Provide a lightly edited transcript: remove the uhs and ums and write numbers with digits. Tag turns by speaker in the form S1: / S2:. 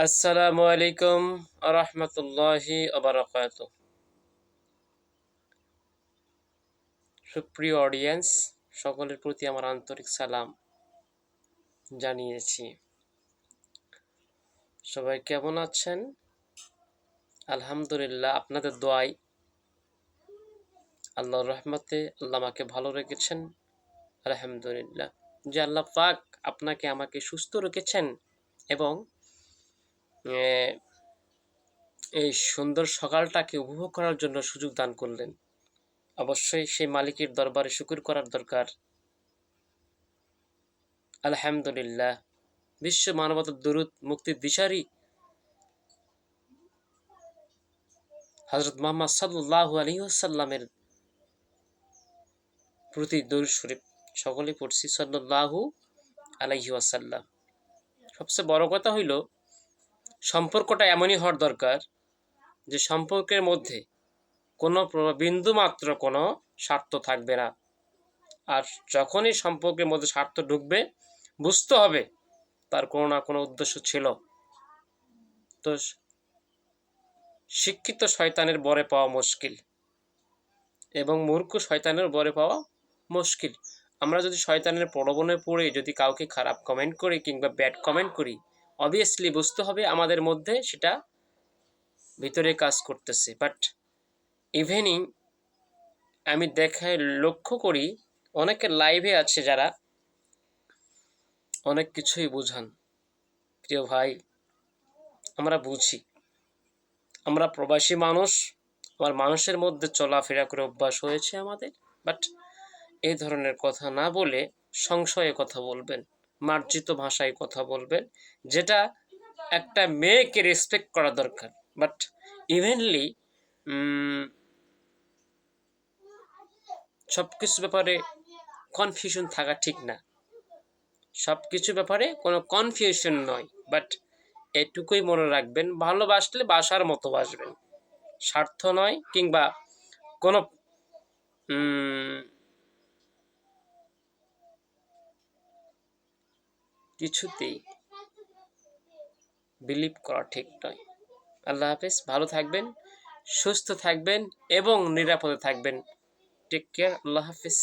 S1: আসসালামু আলাইকুম রহমতুল্লাহি আবরাকাত। সুপ্রিয় অডিয়েন্স, সকলের প্রতি আমার আন্তরিক সালাম জানিয়েছি। সবাই কেমন আছেন? আলহামদুলিল্লাহ, আপনাদের দোয়ায় আল্লাহর রহমতে আল্লাহ আমাকে ভালো রেখেছেন। আলহামদুলিল্লাহ যে আল্লাহ পাক আপনাকে আমাকে সুস্থ রেখেছেন এবং এই সুন্দর সকালটাকে উপভোগ করার জন্য সুযোগ দান করলেন। অবশ্যই সেই মালিকের দরবারে শুকর করার দরকার। আলহামদুলিল্লাহ, বিশ্ব মানবতার দরুদ মুক্তির দিশারি হযরত মুহাম্মদ সাল্লাল্লাহু আলাইহি ওয়াসাল্লামের প্রতি দরুদ শরীফ সকলে পড়ছি সাল্লাল্লাহু আলাইহি ওয়াসাল্লাম। সবচেয়ে বড় কথা হইল সম্পর্কটা এমনই হওয়ার দরকার যে সম্পর্কের মধ্যে কোনো বিন্দু মাত্র কোনো স্বার্থ থাকবে না। আর যখনই সম্পর্কের মধ্যে স্বার্থ ঢুকবে বুঝতে হবে তার কোনো না কোনো উদ্দেশ্য ছিল। তো শিক্ষিত শয়তানের বরে পাওয়া মুশকিল এবং মূর্খ শয়তানের বরে পাওয়া মুশকিল। আমরা যদি শয়তানের প্রলোভনে পড়ে যদি কাউকে খারাপ কমেন্ট করি কিংবা ব্যাড কমেন্ট করি, অবভিয়াসলি বুঝতে হবে আমাদের মধ্যে সেটা ভিতরে কাজ করতেছে। বাট ইভেনিং আমি লক্ষ্য করি অনেকে লাইভে আছে যারা অনেক কিছুই বুঝান। প্রিয় ভাই, আমরা বুঝি, আমরা প্রবাসী মানুষ, আমার মানুষের মধ্যে চলাফেরা করে অভ্যাস হয়েছে আমাদের। বাট এই ধরনের কথা না বলে সংশয়ে কথা বলবেন, মার্জিত ভাষায় কথা বলবেন, যেটা একটা মেয়েকে রেসপেক্ট করা দরকার। বাট ইভেনলি সব কিছু ব্যাপারে কনফিউশন থাকা ঠিক না। সব কিছু ব্যাপারে কোনো কনফিউশন নয়, বাট এটুকুই মনে রাখবেন, ভালোবাসলে বাসার মতো বাসবেন, স্বার্থ নয় কিংবা কোনো কিছুতেই বিলিভ করা ঠিক নয়। আল্লাহ হাফেজ, ভালো থাকবেন, সুস্থ থাকবেন এবং নিরাপদে থাকবেন। টেক কেয়ার, আল্লাহ হাফেজ।